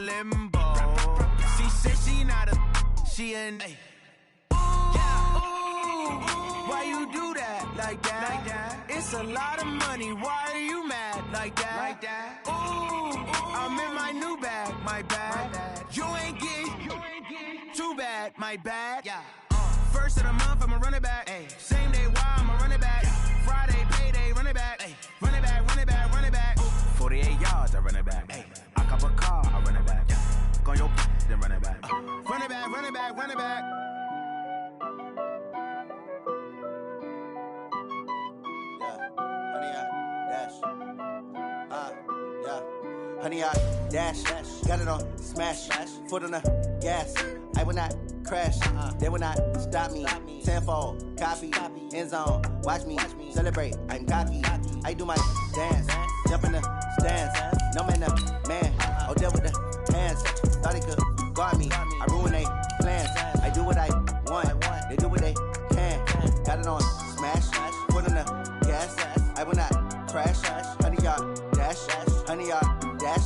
limbo. She said she not a, she an. Why you do that like that? It's a lot of money. Why are you mad like that? Ooh, I'm in my new bag, my bad. You ain't getting too bad, my bad. Yeah. First of the month, I'ma run it back. Same day, why I'ma run it back. Friday, payday, run it back. Run it back, run it back, run it back. 48 yards, I run it back. I cop a car, I run it back. Go on your then run it back. Run it back, run it back, run it back. Honey, I dash, got it on smash, foot on the gas. I will not crash, they will not stop me. Tenfold, copy, end zone, watch me celebrate. I'm cocky, I do my dance, jump in the stands. No man, the man, oh, deal with the hands. Thought he could guard me, I ruin they plans. I do what I want, they do what they can. Got it on smash, foot on the gas. I will not crash, honey, y'all dash, honey, y'all dash,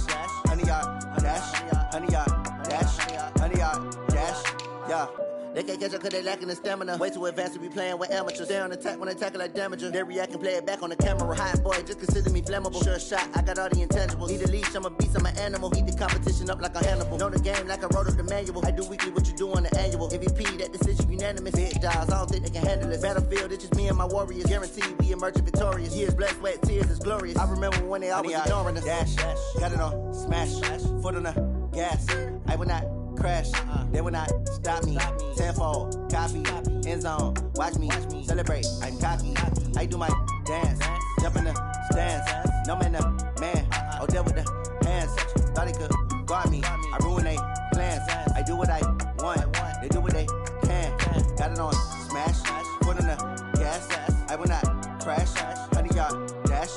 honey, y'all dash, honey, y'all dash, honey, y'all dash, yeah. They can't catch up cause they lacking the stamina. Way too advanced to be playing with amateurs. They on attack when they tackle like damager. They react and play it back on the camera. Hot boy, just consider me flammable. Sure shot, I got all the intangibles. Need a leash, I'm a beast, I'm an animal. Heat the competition up like a Hannibal. Know the game like I wrote up the manual. I do weekly what you do on the annual. MVP, that decision unanimous. Big dogs, I don't think they can handle it. Battlefield, it's just me and my warriors. Guaranteed we emerging victorious. Years, blood, sweat, tears, it's glorious. I remember when they always ignoring us. Dash, got it on smash, foot on the gas. I will not crash, they will not stop me. Tenfold, copy, end zone, watch me celebrate. I'm cocky, I do my dance, jump in the stands. No man, the man, oh, deal with the hands. Thought he could guard me, I ruin they plans. I do what I want, they do what they can. Got it on smash, foot on the gas. I will not crash, honey, y'all dash,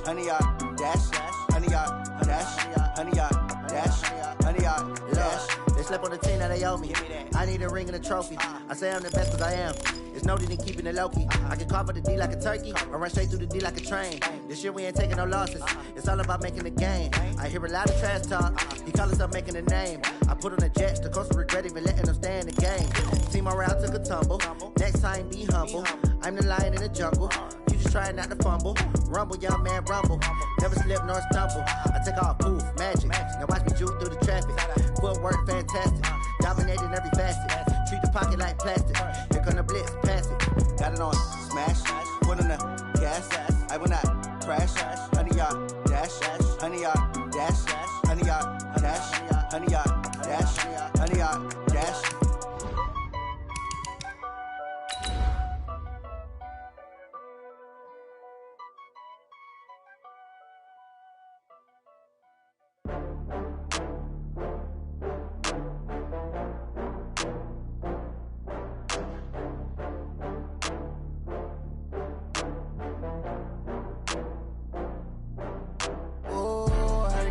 honey, y'all dash, honey, y'all dash, honey, y'all dash, honey, y'all dash. They slept on the team that they owe me. I need a ring and a trophy. I say I'm the best cause I am. It's no need in keeping it low-key. I can carve for the D like a turkey, or run straight through the D like a train. This year we ain't taking no losses. It's all about making the game. I hear a lot of trash talk. He call himself making a name. I put on the Jets, the coach regret even letting them stay in the game. Team around took a tumble. Next time be humble. I'm the lion in the jungle. You just trying not to fumble. Rumble, young man, rumble. Never slip nor stumble. I take off, poof, magic. Now watch me juke through the traffic. Footwork fantastic. Dominating every facet. Treat the pocket like plastic. Here come the blitz, pass it. Got it on smash. Foot on the gas. I will not crash. Honey, y'all dash. Honey, y'all dash. Honey, y'all dash. Honey, y'all dash. Honey, y'all dash.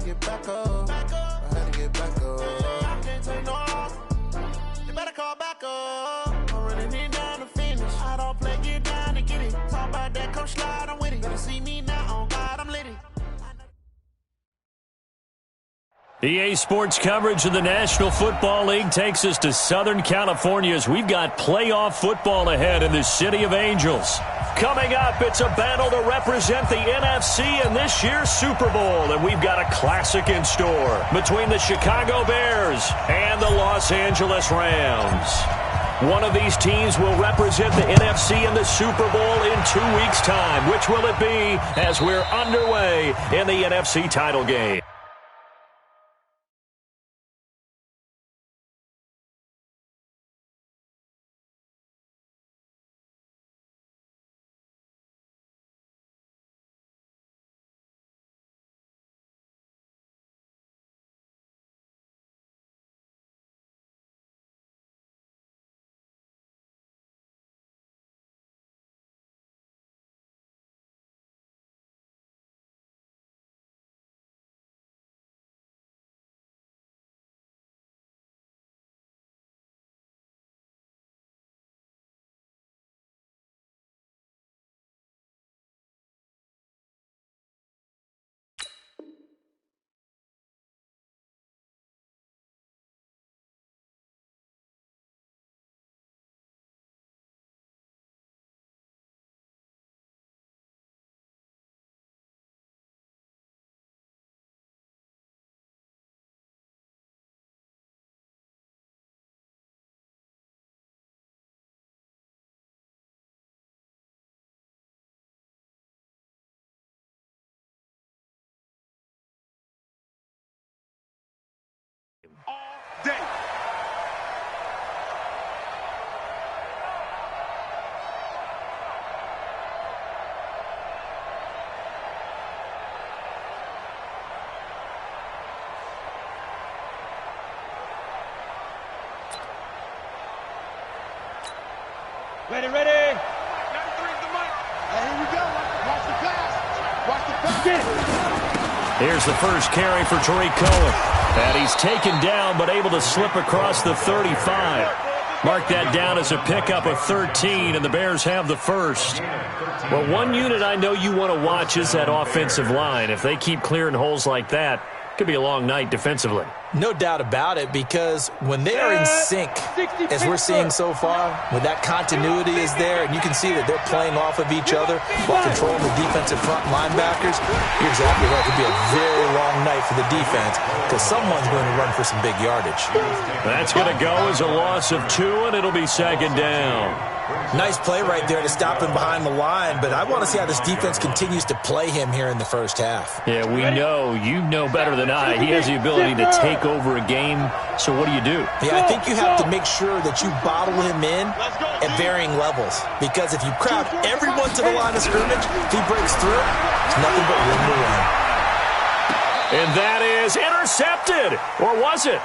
Get back up. I had to get back up. I can't take no loss. You better call back up. I'm running it down to finish. I don't play, get down to get it. Talk about that, come slide, I'm with it. Better see me now, on God, I'm lit it. EA Sports coverage of the National Football League takes us to Southern California as we've got playoff football ahead in the City of Angels. Coming up, it's a battle to represent the NFC in this year's Super Bowl, and we've got a classic in store between the Chicago Bears and the Los Angeles Rams. One of these teams will represent the NFC in the Super Bowl in 2 weeks' time. Which will it be as we're underway in the NFC title game? Ready. Here we go. Watch the pass. Here's the first carry for Tariq Cohen. And he's taken down, but able to slip across the 35. Mark that down as a pickup of 13, and the Bears have the first. Well, one unit I know you want to watch is that offensive line. If they keep clearing holes like that, it could be a long night defensively. No doubt about it, because when they are in sync, as we're seeing so far, when that continuity is there, and you can see that they're playing off of each other while controlling the defensive front linebackers, you're exactly right. It could be a very long night for the defense because someone's going to run for some big yardage. That's going to go as a loss of 2, and it'll be second down. Nice play right there to stop him behind the line, but I want to see how this defense continues to play him here in the first half. Yeah, we know. You know better than I. He has the ability to take over a game, so what do you do? Yeah, I think you have to make sure that you bottle him in at varying levels, because if you crowd everyone to the line of scrimmage, if he breaks through, it's nothing but room to run. And that is intercepted. Or was it?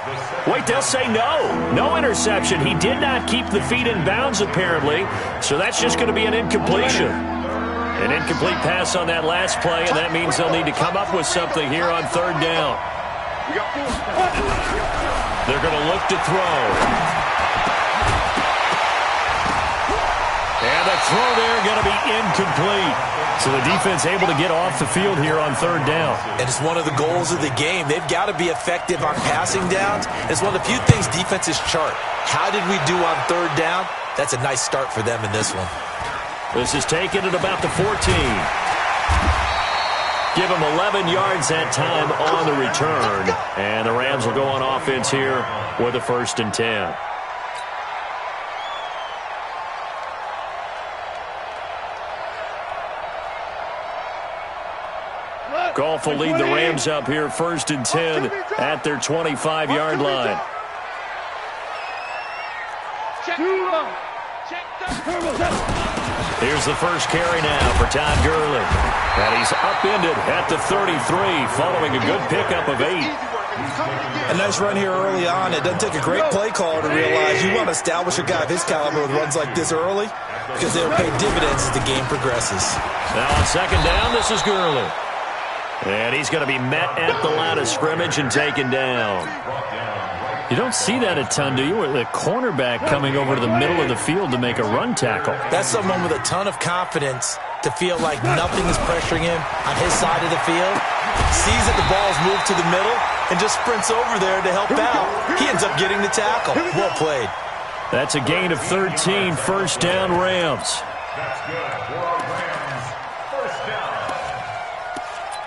Wait, they'll say no. No interception. He did not keep the feet in bounds, apparently. So that's just going to be an incompletion. An incomplete pass on that last play, and that means they'll need to come up with something here on third down. They're going to look to throw. And the throw there going to be incomplete. So the defense able to get off the field here on third down. And it's one of the goals of the game. They've got to be effective on passing downs. It's one of the few things defenses chart. How did we do on third down? That's a nice start for them in this one. This is taken at about the 14. Give them 11 yards that time on the return. And the Rams will go on offense here with a 1st and 10. Goff will lead the Rams up here 1st and 10 at their 25-yard line. Here's the first carry now for Todd Gurley. And he's upended at the 33 following a good pickup of 8. A nice run here early on. It doesn't take a great play caller to realize you want to establish a guy of his caliber with runs like this early because they'll pay dividends as the game progresses. Now on second down, this is Gurley. And he's going to be met at the line of scrimmage and taken down. You don't see that a ton, do you? With a cornerback coming over to the middle of the field to make a run tackle. That's someone with a ton of confidence to feel like nothing is pressuring him on his side of the field. Sees that the ball's moved to the middle and just sprints over there to help out. He ends up getting the tackle. Well played. That's a gain of 13, 1st down Rams. That's good for our Rams. 1st down.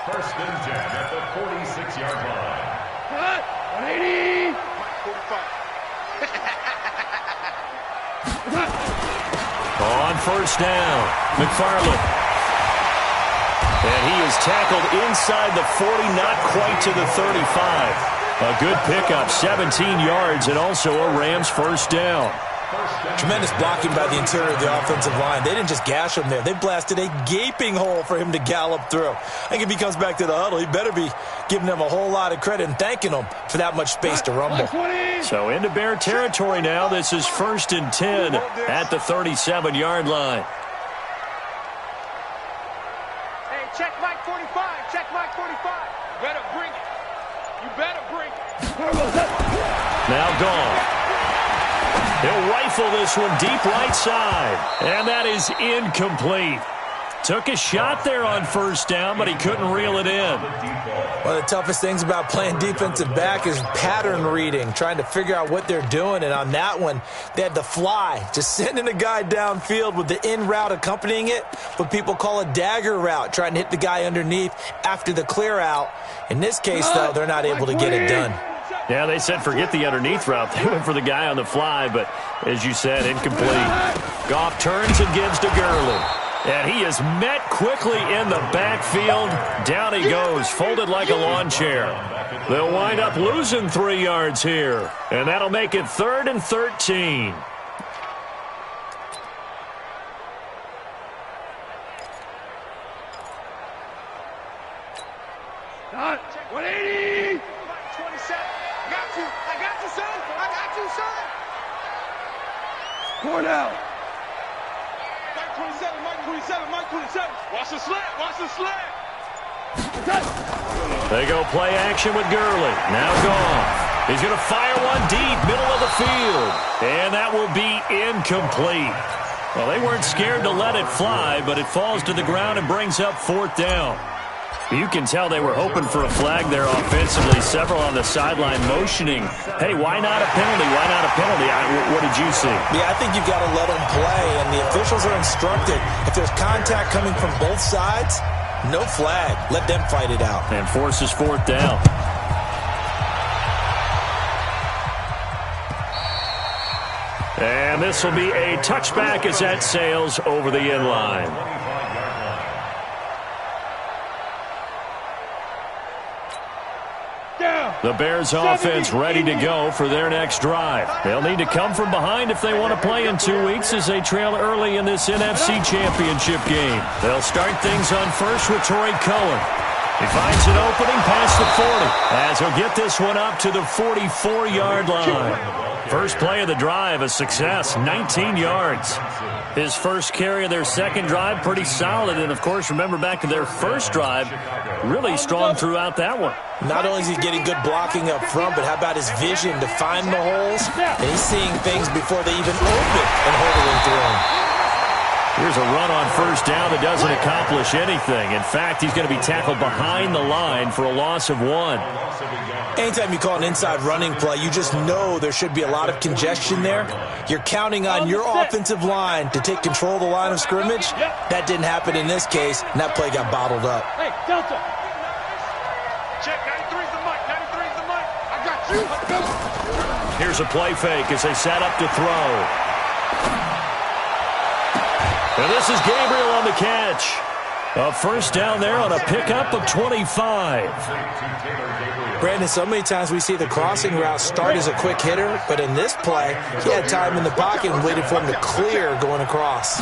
1st and 10 at the 46-yard line. 180. 45. On 1st down, McFarland. And he is tackled inside the 40, not quite to the 35. A good pickup, 17 yards, and also a Rams 1st down. Tremendous blocking by the interior of the offensive line. They didn't just gash him there. They blasted a gaping hole for him to gallop through. I think if he comes back to the huddle, he better be giving them a whole lot of credit and thanking them for that much space to rumble. So into Bear territory now. This is 1st and 10 at the 37-yard line. Hey, check Mike 45. Check Mike 45. You better bring it. You better bring it. Now gone. He'll rifle this one deep right side. And that is incomplete. Took a shot there on 1st down, but he couldn't reel it in. One of the toughest things about playing defensive back is pattern reading, trying to figure out what they're doing. And on that one, they had the fly, just sending a guy downfield with the in route accompanying it, what people call a dagger route, trying to hit the guy underneath after the clear out. In this case, though, they're not able to get it done. Yeah, they said forget the underneath route. They went for the guy on the fly, but as you said, incomplete. Goff turns and gives to Gurley. And he is met quickly in the backfield. Down he goes, folded like a lawn chair. They'll wind up losing 3 yards here. And that'll make it 3rd and 13. Done. 180. 27. I got you, son. I got you, son. 4 down. Mike 27. Watch the slant. They go play action with Gurley. Now Goff. He's going to fire one deep, middle of the field. And that will be incomplete. Well, they weren't scared to let it fly, but it falls to the ground and brings up 4th down. You can tell they were hoping for a flag there offensively. Several on the sideline motioning, hey, why not a penalty? Why not a penalty? What did you see? Yeah, I think you've got to let them play, and the officials are instructed. If there's contact coming from both sides, no flag. Let them fight it out. And forces 4th down. And this will be a touchback as that sails over the end line. The Bears offense ready to go for their next drive. They'll need to come from behind if they want to play in 2 weeks as they trail early in this NFC Championship game. They'll start things on first with Torrey Cohen. He finds an opening past the 40 as he'll get this one up to the 44-yard line. First play of the drive, a success, 19 yards. His first carry of their second drive, pretty solid. And, of course, remember back to their first drive, really strong throughout that one. Not only is he getting good blocking up front, but how about his vision to find the holes? And he's seeing things before they even open and hurdling through them. Here's a run on first down that doesn't accomplish anything. In fact, he's going to be tackled behind the line for a loss of 1. Anytime you call an inside running play, you just know there should be a lot of congestion there. You're counting on your offensive line to take control of the line of scrimmage. That didn't happen in this case, and that play got bottled up. Hey, Delta. Check, 93's the mic. 93's the mic. I got you. Here's a play fake as they set up to throw. And this is Gabriel on the catch. A first down there on a pickup of 25. Brandon, so many times we see the crossing route start as a quick hitter, but in this play, he had time in the pocket and waited for him to clear going across.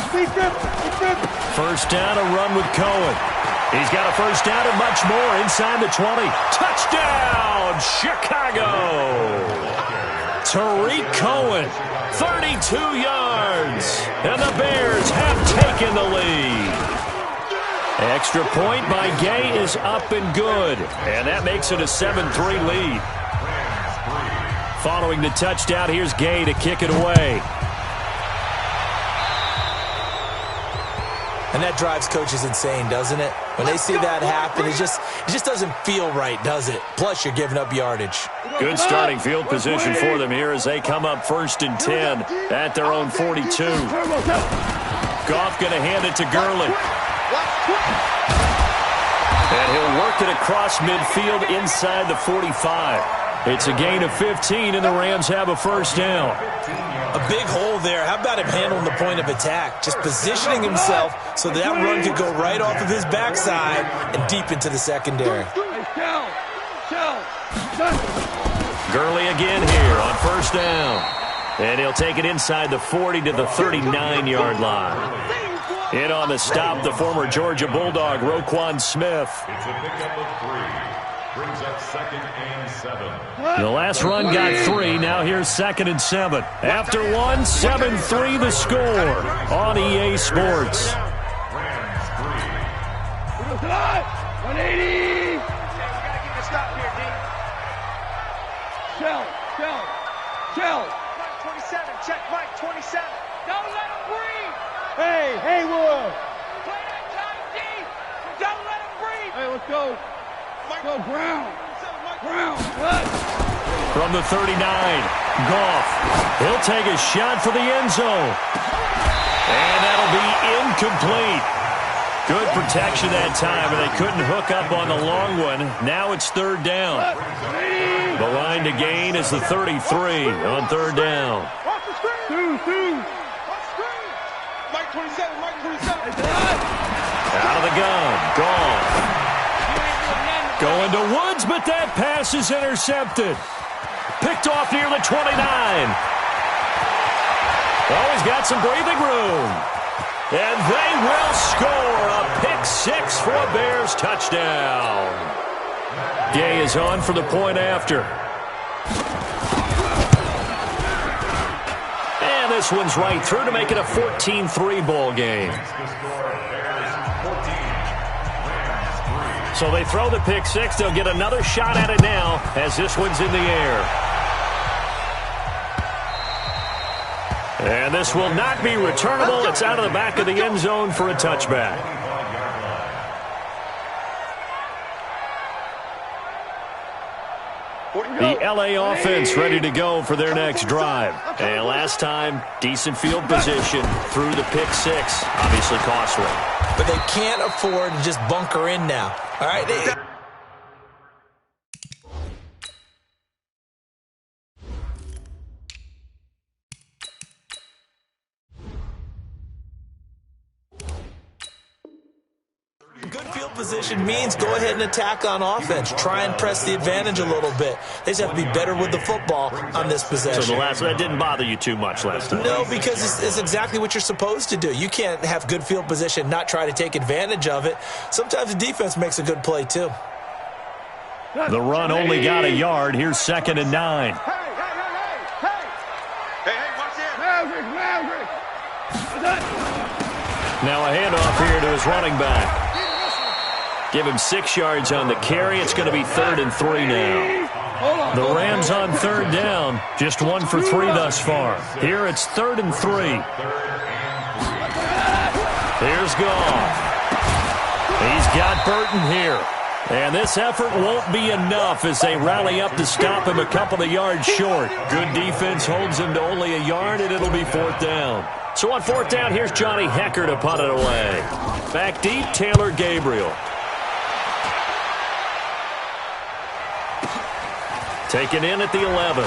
First down, a run with Cohen. He's got a first down and much more inside the 20. Touchdown, Chicago! Tariq Cohen, 32 yards, and the Bears have taken the lead. Extra point by Gay is up and good, and that makes it a 7-3 lead. Following the touchdown, here's Gay to kick it away. And that drives coaches insane, doesn't it? When they see that happen, it just doesn't feel right, does it? Plus, you're giving up yardage. Good starting field position for them here as they come up 1st and 10 at their own 42. Goff going to hand it to Gurley. And he'll work it across midfield inside the 45. It's a gain of 15, and the Rams have a first down. A big hole there. How about him handling the point of attack? Just positioning himself so that run could go right off of his backside and deep into the secondary. Gurley again here on first down. And he'll take it inside the 40 to the 39-yard line. In on the stop, the former Georgia Bulldog, Roquan Smith. It's a pickup of 3. Brings up 2nd and 7. The last run got 3. Now here's 2nd and 7. After 1, 7-3 the score on EA Sports. Rams 3. 180. Shell. Mike 27. Check Mike 27. Don't let him breathe. Hey, Haywood. Play that time deep. Don't let him breathe. Hey, let's go. Go Brown. From the 39, Goff. He'll take a shot for the end zone. And that'll be incomplete. Good protection that time, and they couldn't hook up on the long one. Now it's 3rd down. The line to gain is the 33 on 3rd down. Mike 27. Out of the gun, Goff. Going to Woods, but that pass is intercepted. Picked off near the 29. Oh, he's got some breathing room. And they will score a pick-6 for a Bears touchdown. Gay is on for the point after. And this one's right through to make it a 14-3 ball game. So they throw the pick six. They'll get another shot at it now as this one's in the air. And this will not be returnable. It's out of the back of the end zone for a touchback. The LA offense ready to go for their next drive. And last time, decent field position through the pick six. Obviously costly. But they can't afford to just bunker in now. All right? Good field position means go ahead and attack on offense. Try and press the advantage a little bit. They just have to be better with the football on this possession. So that didn't bother you too much last time? No, because it's exactly what you're supposed to do. You can't have good field position, not try to take advantage of it. Sometimes the defense makes a good play, too. The run only got a yard. Here's 2nd and 9. Hey, watch it. Maverick. Now a handoff here to his running back. Give him 6 yards on the carry. It's going to be 3rd and 3 now. The Rams on 3rd down. Just 1 for 3 thus far. Here it's 3rd and 3. Here's Goff. He's got Burton here. And this effort won't be enough as they rally up to stop him a couple of yards short. Good defense holds him to only a yard, and it'll be 4th down. So on 4th down, here's Johnny Hecker to punt it away. Back deep, Taylor Gabriel. Taken in at the 11.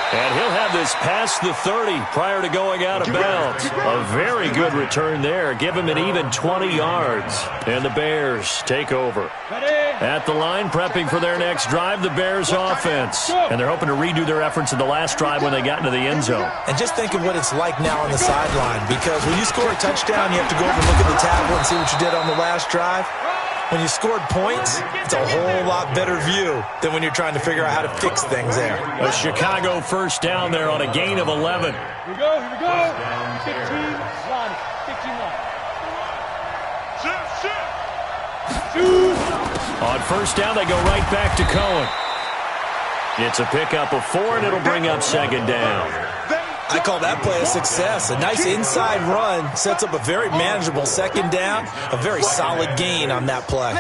And he'll have this past the 30 prior to going out of bounds. A very good return there. Give him an even 20 yards. And the Bears take over. At the line, prepping for their next drive, the Bears offense. And they're hoping to redo their efforts in the last drive when they got into the end zone. And just think of what it's like now on the sideline. Because when you score a touchdown, you have to go over and look at the tablet and see what you did on the last drive. When you scored points, it's a whole lot better view than when you're trying to figure out how to fix things there. A Chicago first down there on a gain of 11. Here we go. 15 line. 15 line. On first down, they go right back to Cohen. It's a pickup of 4, and it'll bring up 2nd down. I call that play a success. A nice inside run sets up a very manageable 2nd down. A very solid gain on that play.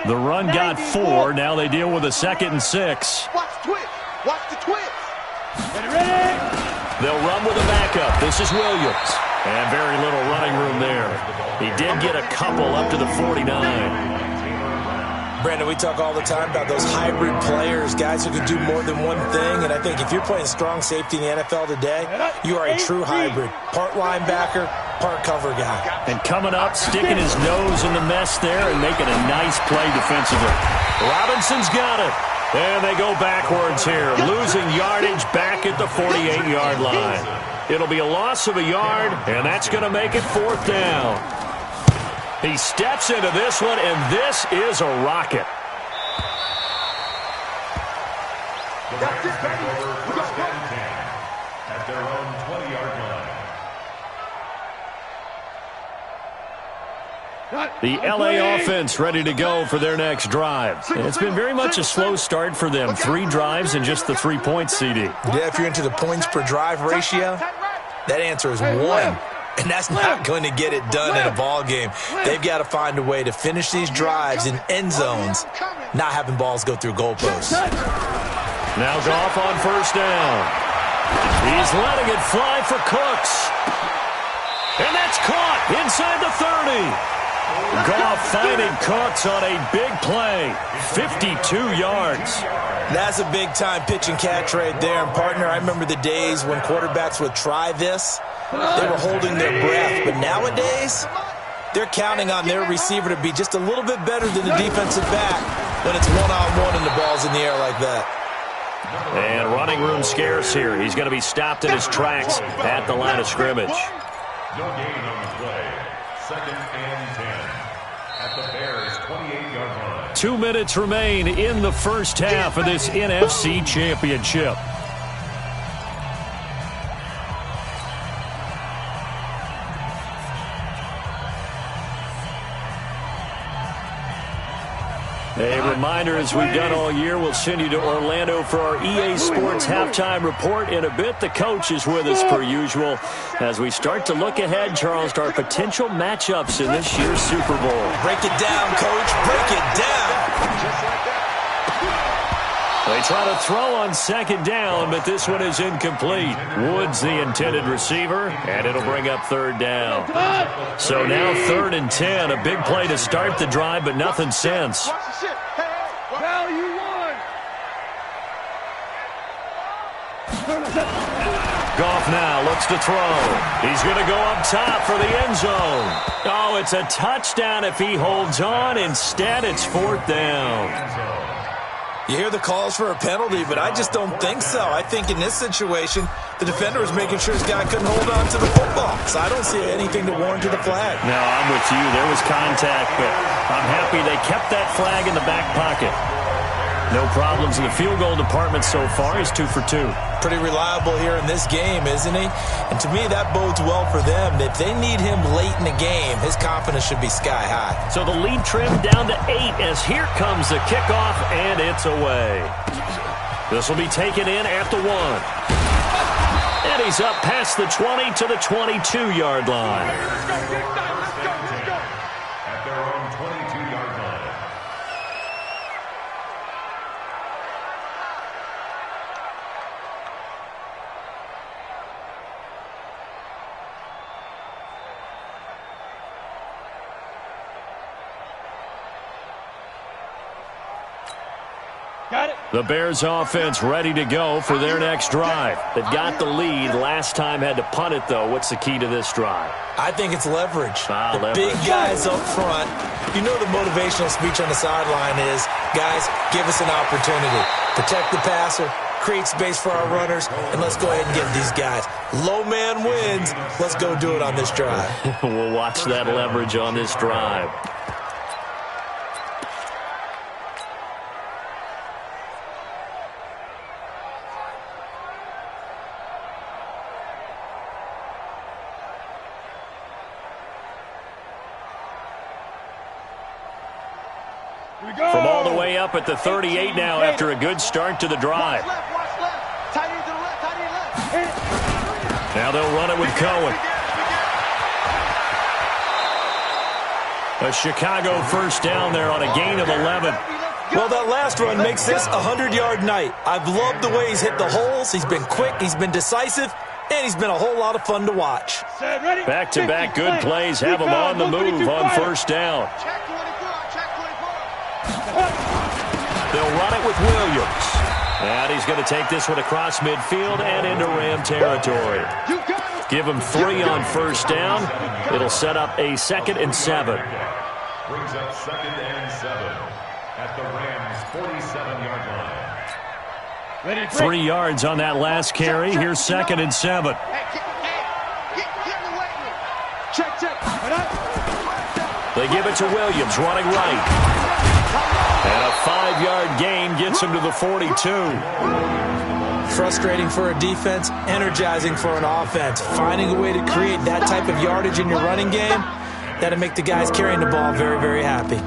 The run got 4. Now they deal with a 2nd and 6. Watch the twist. Ready. They'll run with a backup. This is Williams. And very little running room there. He did get a couple up to the 49. Brandon, we talk all the time about those hybrid players, guys who can do more than one thing. And I think if you're playing strong safety in the NFL today, you are a true hybrid. Part linebacker, part cover guy. And coming up, sticking his nose in the mess there and making a nice play defensively. Robinson's got it. And they go backwards here, losing yardage back at the 48-yard line. It'll be a loss of a yard, and that's going to make it 4th down. He steps into this one, and this is a rocket. That's it, baby. We got 10 at their own 20-yard line. The LA offense ready to go for their next drive. And it's been very much a slow start for them. 3 drives and just the 3 points, CD. Yeah, if you're into the points per drive ratio, that answer is 1. And that's not going to get it done in a ball game. They've got to find a way to finish these drives in end zones, not having balls go through goalposts. Now Goff on first down. He's letting it fly for Cooks. And that's caught inside the 30. Goff finding Cooks on a big play. 52 yards. That's a big-time pitch and catch right there. And, partner, I remember the days when quarterbacks would try this. They were holding their breath. But nowadays, they're counting on their receiver to be just a little bit better than the defensive back when it's one-on-one and the ball's in the air like that. And running room scarce here. He's going to be stopped in his tracks at the line of scrimmage. No gain on the play. 2nd and 10. at the Bears' 28-yard line. 2 minutes remain in the first half of this NFC Championship. A reminder, as we've done all year, we'll send you to Orlando for our EA Sports halftime report in a bit. The coach is with us per usual as we start to look ahead, Charles, to our potential matchups in this year's Super Bowl. Break it down, Coach. Break it down. They try to throw on second down, but this one is incomplete. Woods the intended receiver, and it'll bring up third down. So now 3rd and 10, a big play to start the drive, but nothing since. Value one. Goff now looks to throw. He's going to go up top for the end zone. Oh, it's a touchdown if he holds on. Instead, it's 4th down. You hear the calls for a penalty, but I just don't think so. I think in this situation, the defender was making sure his guy couldn't hold on to the football. So I don't see anything to warrant to the flag. No, I'm with you. There was contact, but I'm happy they kept that flag in the back pocket. No problems in the field goal department so far. He's 2 for 2. Pretty reliable here in this game, isn't he? And to me, that bodes well for them. If they need him late in the game, his confidence should be sky high. So the lead trimmed down to 8 as here comes the kickoff, and it's away. This will be taken in at the 1. And he's up past the 20 to the 22-yard line. At their own 22-yard line. Got it. The Bears offense ready to go for their next drive. They've got the lead. Last time had to punt it, though. What's the key to this drive? I think it's leverage. The Leverage. big guys up front. You know the motivational speech on the sideline is, guys, give us an opportunity. Protect the passer, create space for our runners, and let's go ahead and get these guys. Low man wins. Let's go do it on this drive. We'll watch that leverage on this drive. From all the way up at the 38 now after a good start to the drive. Now they'll run it with Cohen. A Chicago first down there on a gain of 11. Well, that last run makes this a 100-yard night. I've loved the way he's hit the holes. He's been quick, he's been decisive, and he's been a whole lot of fun to watch. Back-to-back good plays have him on the move on first down. They'll run it with Williams. And he's going to take this one across midfield and into Ram territory. Give him 3 on first down. It'll set up a 2nd and 7. Brings up 2nd and 7 at the Rams' 47-yard line. 3 yards on that last carry. Here's 2nd and 7. They give it to Williams, running right. And a 5-yard gain gets him to the 42. Frustrating for a defense, energizing for an offense. Finding a way to create that type of yardage in your running game, that'll make the guys carrying the ball very, very happy.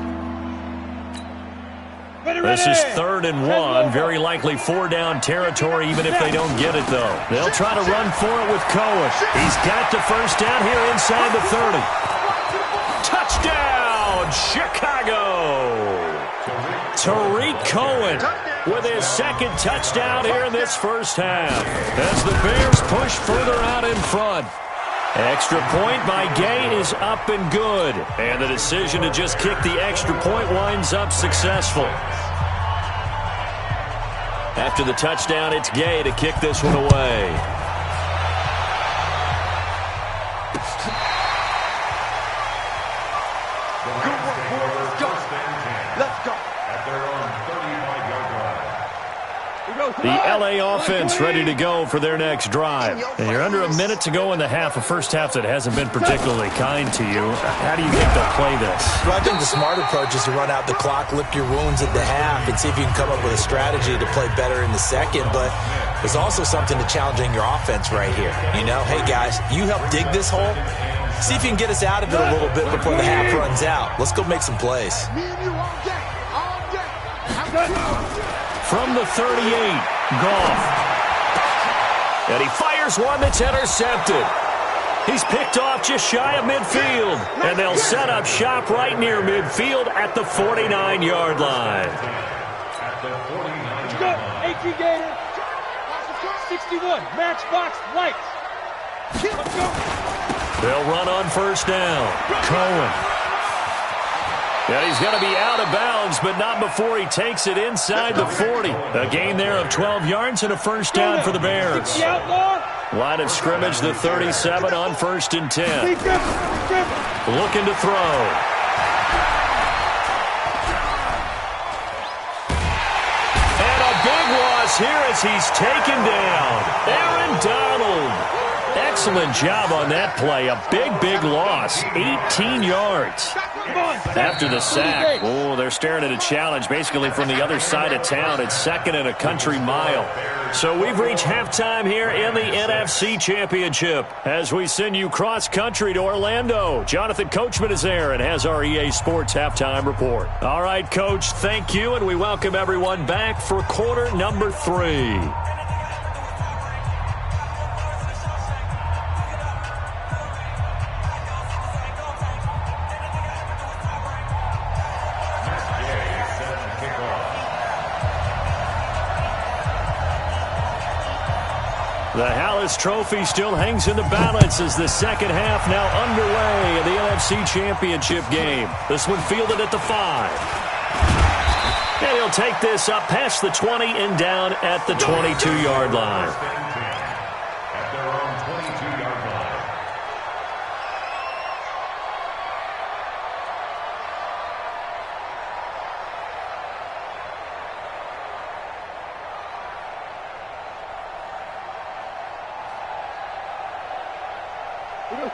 This is 3rd and 1. Very likely 4-down territory, even if they don't get it, though. They'll try to run for it with Cohen. He's got the first down here inside the 30. Touchdown, Chicago! Tariq Cohen with his 2nd touchdown here in this first half as the Bears push further out in front. Extra point by Gay is up and good, and the decision to just kick the extra point winds up successful. After the touchdown, it's Gay to kick this one away. The LA offense ready to go for their next drive. And you're under a minute to go in the half, a first half that hasn't been particularly kind to you. How do you think they'll play this? Well, I think the smart approach is to run out the clock, lick your wounds at the half, and see if you can come up with a strategy to play better in the second. But there's also something to challenging your offense right here. You know, hey, guys, you help dig this hole. See if you can get us out of it a little bit before the half runs out. Let's go make some plays. From the 38, Goff. And he fires one that's intercepted. He's picked off just shy of midfield. And they'll set up shop right near midfield at the 49-yard line. Good. 18 Gator. 61. Matchbox lights. Let's go. They'll run on first down. Cohen. And he's going to be out of bounds, but not before he takes it inside the 40. A gain there of 12 yards and a first down for the Bears. Line of scrimmage, the 37 on first and 10. Looking to throw. And a big loss here as he's taken down. Aaron Donald. Excellent job on that play. A big loss. 18 yards. After the sack, they're staring at a challenge basically from the other side of town. It's second and a country mile. So we've reached halftime here in the NFC Championship as we send you cross-country to Orlando. Jonathan Coachman is there and has our EA Sports halftime report. All right, Coach, thank you, and we welcome everyone back for quarter number 3. The Hallis Trophy still hangs in the balance as the second half now underway in the NFC Championship game. This one fielded at the 5. And he'll take this up past the 20 and down at the 22-yard line. At their own 22-yard line.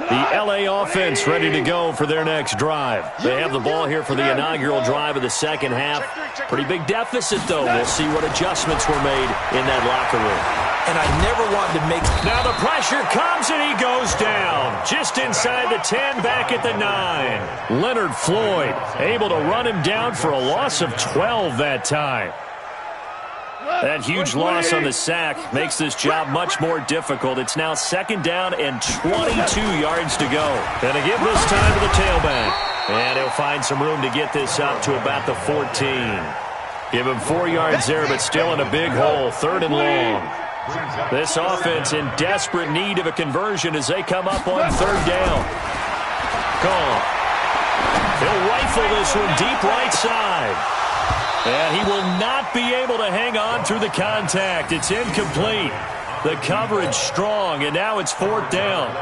The LA offense ready to go for their next drive. They have the ball here for the inaugural drive of the second half. Pretty big deficit, though. We'll see what adjustments were made in that locker room. And I never wanted to make... Now the pressure comes and he goes down. Just inside the 10, back at the 9. Leonard Floyd able to run him down for a loss of 12 that time. That huge loss on the sack makes this job much more difficult. It's now second down and 22 yards to go. Going to give this time to the tailback. And he'll find some room to get this up to about the 14. Give him 4 yards there, but still in a big hole. Third and long. This offense in desperate need of a conversion as they come up on third down. Gone. He'll rifle this one deep right side. And he will not be able to hang on through the contact. It's incomplete. The coverage strong, and now it's fourth down.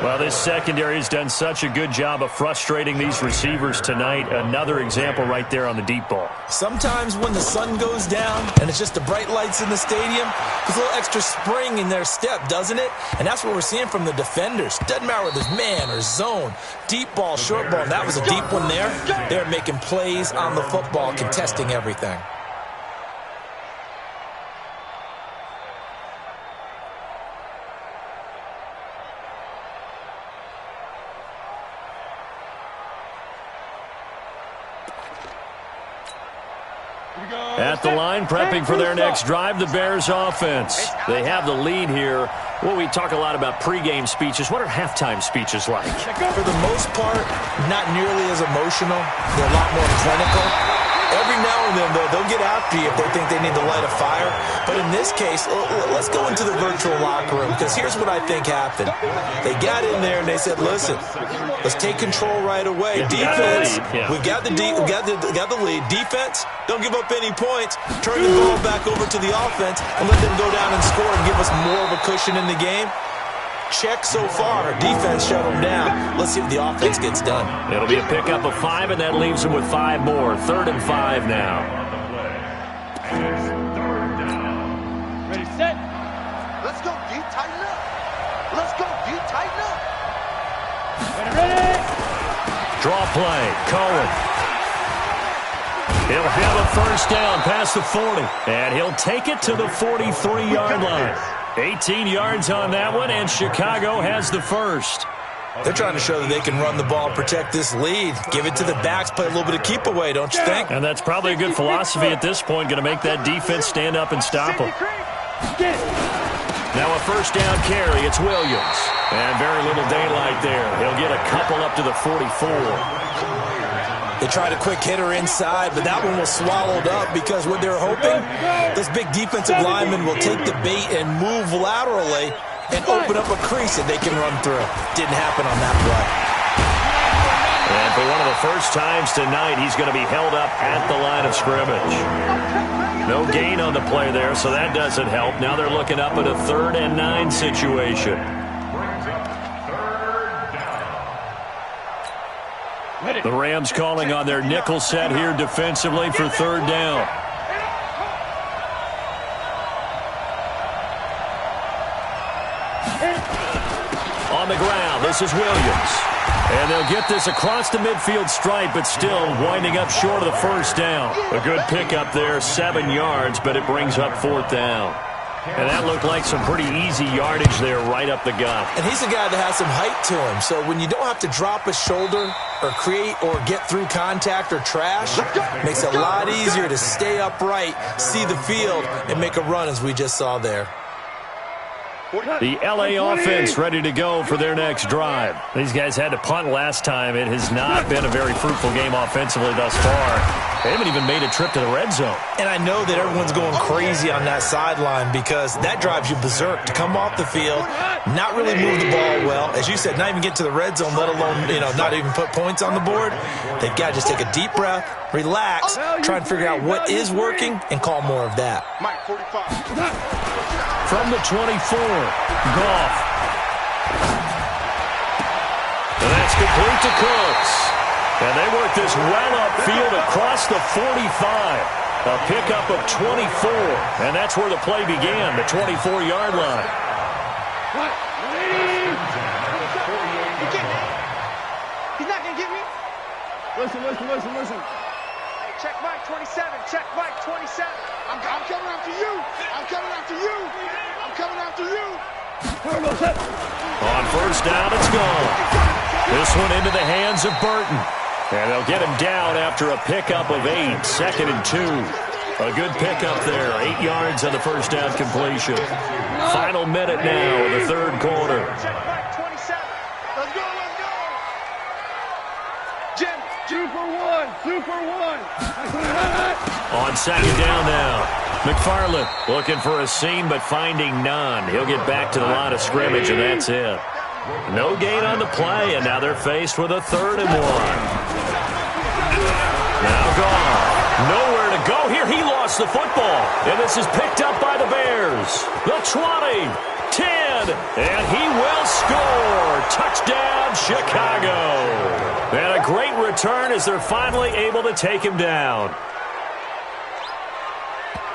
Well, this secondary has done such a good job of frustrating these receivers tonight. Another example right there on the deep ball. Sometimes when the sun goes down and it's just the bright lights in the stadium, there's a little extra spring in their step, doesn't it? And that's what we're seeing from the defenders. Doesn't matter whether it's man or zone, deep ball, short ball. And that was a deep one there. They're making plays on the football, contesting everything. At the line, prepping for their next drive, the Bears offense. They have the lead here. Well, we talk a lot about pregame speeches. What are halftime speeches like? For the most part, not nearly as emotional. They're a lot more clinical. Every now and then, though, they'll get after you if they think they need to light a fire. But in this case, let's go into the virtual locker room, because here's what I think happened. They got in there and they said, listen, let's take control right away. Defense, we've got the lead. Defense, don't give up any points. Turn the ball back over to the offense and let them go down and score and give us more of a cushion in the game. Check so far. Defense shut them down. Let's see if the offense gets done. It'll be a pickup of 5, and that leaves them with 5 more. 3rd and 5 now. Draw play. Cohen. He'll have a first down past the 40. And he'll take it to the 43-yard line. 18 yards on that one, and Chicago has the first. They're trying to show that they can run the ball and protect this lead. Give it to the backs, play a little bit of keep away, don't you think? And that's probably a good philosophy at this point, going to make that defense stand up and stop them. Now a first down carry, it's Williams. And very little daylight there. He'll get a couple up to the 44. They tried a quick hitter inside, but that one was swallowed up because what they're hoping, those big defensive linemen will take the bait and move laterally and open up a crease that they can run through. Didn't happen on that play. And for one of the first times tonight, he's going to be held up at the line of scrimmage. No gain on the play there, so that doesn't help. Now they're looking up at a 3rd and 9 situation. The Rams calling on their nickel set here defensively for 3rd down. On the ground, this is Williams. And they'll get this across the midfield stripe, but still winding up short of the first down. A good pickup there, 7 yards, but it brings up 4th down. And that looked like some pretty easy yardage there right up the gut. And he's a guy that has some height to him, so when you don't have to drop a shoulder or create or get through contact or trash, it makes it a lot easier to stay upright, see the field, and make a run as we just saw there. The LA offense ready to go for their next drive. These guys had to punt last time. It has not been a very fruitful game offensively thus far. They haven't even made a trip to the red zone. And I know that everyone's going crazy on that sideline because that drives you berserk to come off the field, not really move the ball well. As you said, not even get to the red zone, let alone, not even put points on the board. They've got to just take a deep breath, relax, try and figure out what is working, and call more of that. Mike, 45. From the 24, Goff. And that's complete to Cooks. And they work this well upfield across the 45. A pickup of 24. And that's where the play began, the 24-yard line. He's not going to get me. Listen. Hey, check Mike 27. Check Mike 27. I'm coming after you. I'm coming after you. I'm coming after you. On first down, it's gone. This one into the hands of Burton. And they'll get him down after a pickup of 8, 2nd and 2. A good pickup there, 8 yards on the first down completion. Final minute now of the 3rd quarter. Check Mike 27. Let's go. Jim, 2 for 1. 2 for 1. On 2nd down now. McFarland looking for a seam but finding none. He'll get back to the line of scrimmage, and that's it. No gain on the play, and now they're faced with a 3rd and 1. Now Goff. Nowhere to go here. He lost the football, and this is picked up by the Bears. The 20, 10, and he will score. Touchdown, Chicago. And a great return as they're finally able to take him down.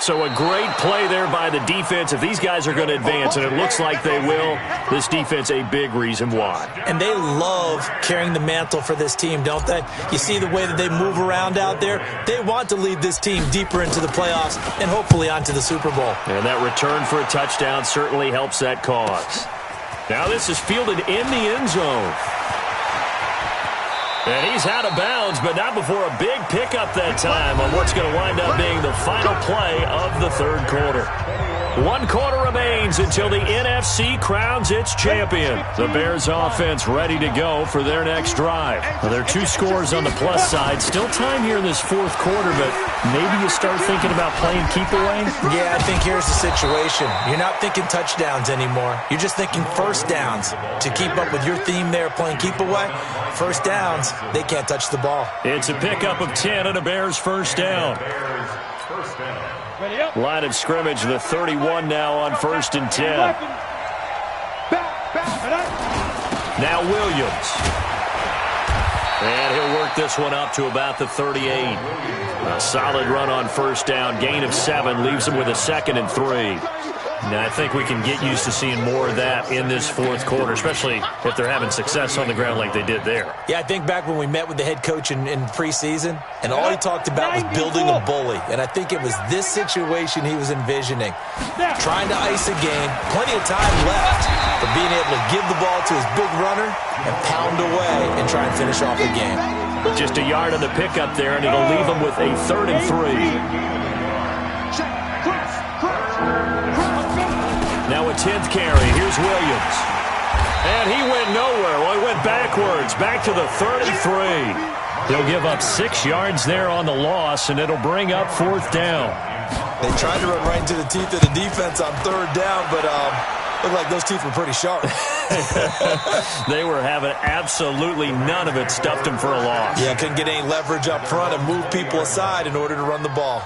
So a great play there by the defense. If these guys are going to advance, and it looks like they will, this defense a big reason why. And they love carrying the mantle for this team, don't they? You see the way that they move around out there? They want to lead this team deeper into the playoffs and hopefully onto the Super Bowl. And that return for a touchdown certainly helps that cause. Now this is fielded in the end zone. And he's out of bounds, but not before a big pickup that time on what's going to wind up being the final play of the 3rd quarter. 1 quarter remains until the NFC crowns its champion. The Bears offense ready to go for their next drive. Well, there are 2 scores on the plus side. Still time here in this 4th quarter, but maybe you start thinking about playing keep away? Yeah, I think here's the situation. You're not thinking touchdowns anymore. You're just thinking first downs. To keep up with your theme there, playing keep away, first downs, they can't touch the ball. It's a pickup of 10 and a Bears first down. Line of scrimmage, the 31 now on 1st and 10. Now Williams. And he'll work this one up to about the 38. A solid run on first down. Gain of 7 leaves him with a 2nd and 3. Now, I think we can get used to seeing more of that in this fourth quarter, especially if they're having success on the ground like they did there. Yeah, I think back when we met with the head coach in preseason, and all he talked about was building a bully. And I think it was this situation he was envisioning. Trying to ice a game, plenty of time left, but being able to give the ball to his big runner and pound away and try and finish off the game. Just a yard on the pickup there, and it'll leave them with a 3rd and 3. Now a 10th carry. Here's Williams. And he went nowhere. Well, he went backwards. Back to the 33. They'll give up 6 yards there on the loss, and it'll bring up 4th down. They tried to run right into the teeth of the defense on 3rd down, but looked like those teeth were pretty sharp. They were having absolutely none of it. Stuffed them for a loss. Yeah, couldn't get any leverage up front and move people aside in order to run the ball.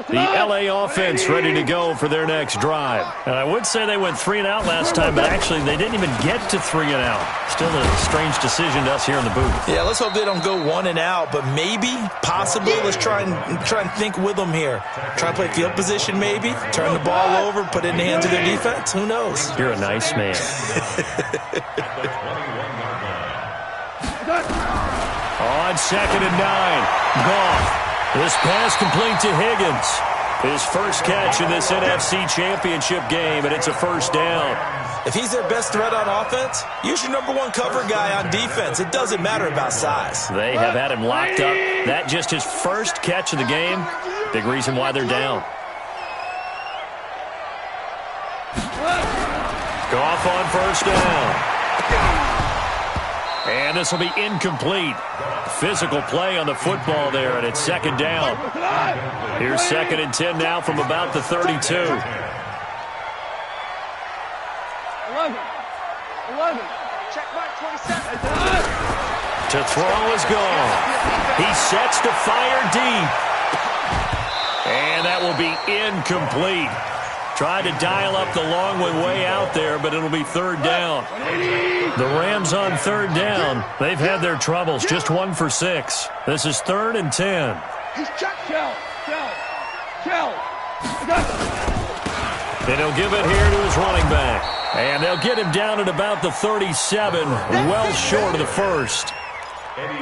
The LA offense ready to go for their next drive. And I would say they went 3 and out last time, but actually they didn't even get to 3 and out. Still a strange decision to us here in the booth. Yeah, let's hope they don't go 1 and out, but maybe, possibly, let's try and think with them here. Try and play field position maybe, turn the ball over, put it in the hands of their defense. Who knows? You're a nice man. On 2nd and 9, Goff. This pass complete to Higgins. His first catch in this NFC Championship game, and it's a 1st down. If he's their best threat on offense, use your #1 cover guy on defense. It doesn't matter about size. They have had him locked up. That just his first catch of the game. Big reason why they're down. Goff on 1st down. And this will be incomplete. Physical play on the football there, and it's 2nd down. Here's 2nd and 10 now from about the 32. 11. Check mark 27. To throw is gone. He sets to fire deep. And that will be incomplete. Tried to dial up the long one way out there, but it'll be 3rd down. The Rams on 3rd down. They've had their troubles. Just 1 for 6. This is 3rd and 10. He's checked. Shell. And he'll give it here to his running back. And they'll get him down at about the 37, well short of the 1st.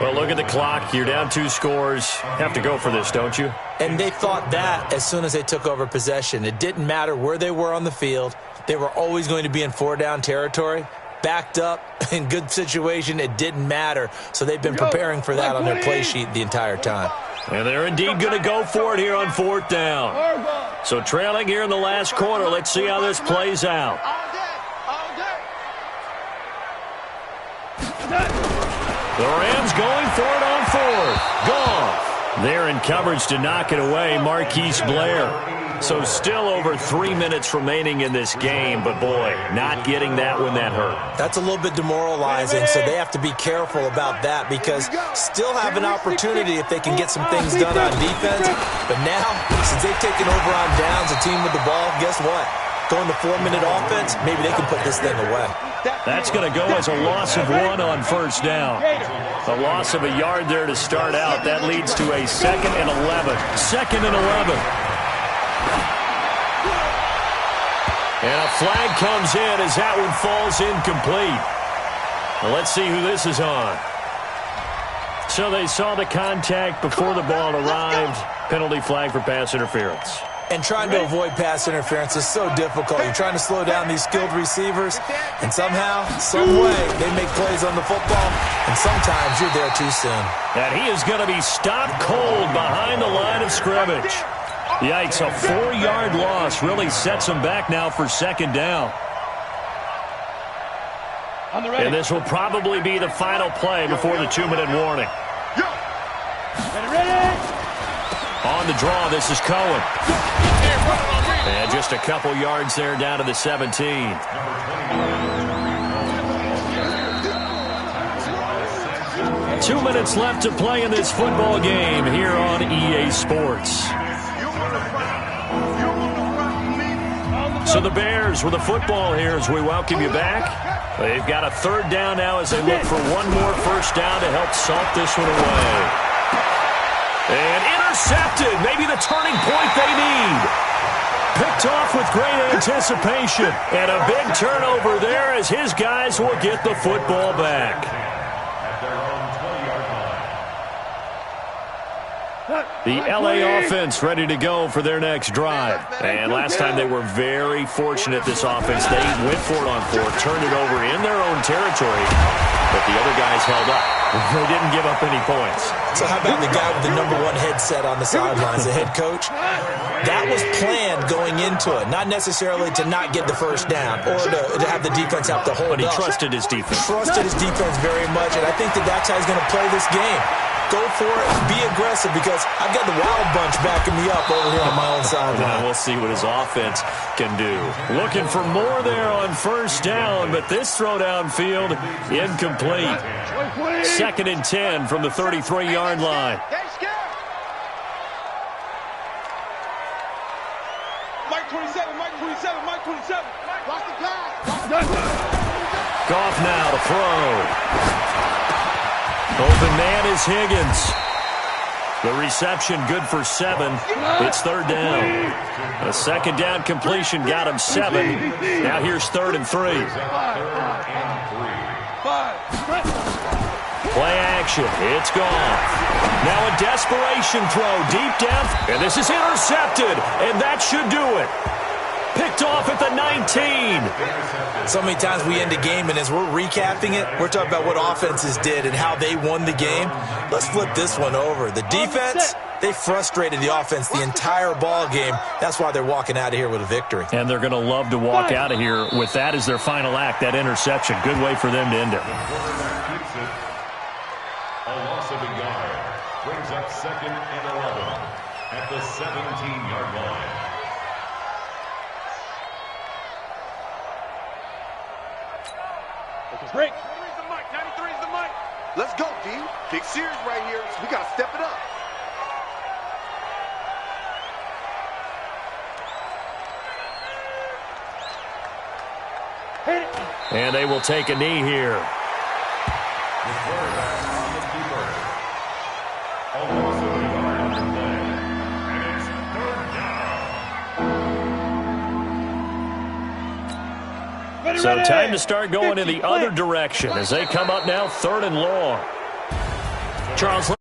Well, look at the clock. You're down 2 scores. Have to go for this, don't you? And they thought that as soon as they took over possession. It didn't matter where they were on the field. They were always going to be in 4-down territory. Backed up, in good situation, it didn't matter. So they've been preparing for that on their play sheet the entire time. And they're indeed going to go for it here on 4th down. So trailing here in the last quarter. Let's see how this plays out. The Rams going for it on 4th. Goff. They're in coverage to knock it away. Marquise Blair. So still over 3 minutes remaining in this game, but boy, not getting that when that hurt. That's a little bit demoralizing, so they have to be careful about that because still have an opportunity if they can get some things done on defense. But now, since they've taken over on downs, a team with the ball, guess what? Going to 4-minute offense, maybe they can put this thing away. That's going to go as a loss of 1 on 1st down. A loss of a yard there to start out. That leads to a 2nd and 11. 2nd and 11. And a flag comes in as that one falls incomplete. Now let's see who this is on. So they saw the contact before the ball arrived. Penalty flag for pass interference. And trying to avoid pass interference is so difficult. You're trying to slow down these skilled receivers, and somehow, some way, they make plays on the football, and sometimes you're there too soon. And he is going to be stopped cold behind the line of scrimmage. Yikes, a 4-yard loss really sets him back now for 2nd down. And this will probably be the final play before the 2-minute warning. On the draw, this is Cohen. And just a couple yards there down to the 17. Two minutes left to play in this football game here on EA Sports. So the Bears with the football here as we welcome you back. They've got a 3rd down now as they look for one more 1st down to help salt this one away. And intercepted. Maybe the turning point they need. Picked off with great anticipation. And a big turnover there as his guys will get the football back. At their own 20-yard line. The LA offense ready to go for their next drive. And last time they were very fortunate, this offense. They went for it on fourth, turned it over in their own territory, but the other guys held up. They didn't give up any points. So how about the guy with the #1 headset on the sidelines, the head coach? That was planned going into it, not necessarily to not get the first down or to have the defense have to hold up. But he trusted his defense. Trusted his defense very much, and I think that's how he's going to play this game. Go for it, be aggressive, because I've got the Wild Bunch backing me up over here on my own sideline. We'll see what his offense can do. Looking for more there on first down, but this throw downfield incomplete. 2nd and 10 from the 33-yard line. Mike 27, Mike 27, Mike 27. Watch the pass. Goff now to throw. Open man is Higgins. The reception good for 7. It's 3rd down. A 2nd down completion got him 7. Now here's 3rd and 3. Play action. It's gone. Now a desperation throw deep down. And this is intercepted. And that should do it. Picked off at the 19. So many times we end a game, and as we're recapping it, we're talking about what offenses did and how they won the game. Let's flip this one over. The defense, they frustrated the offense the entire ball game. That's why they're walking out of here with a victory. And they're going to love to walk out of here with that as their final act, that interception. Good way for them to end it. A loss of a yard brings up 2nd and 11 at the 17-yard line. Break. 93 is the mic. 93 is the mic. Let's go, D. Big series right here, so we got to step it up. And they will take a knee here. The quarterback on the keeper. A loss of a yard on the play. And it's 3rd down. So time to start going in the other direction as they come up now 3rd and long. Charles,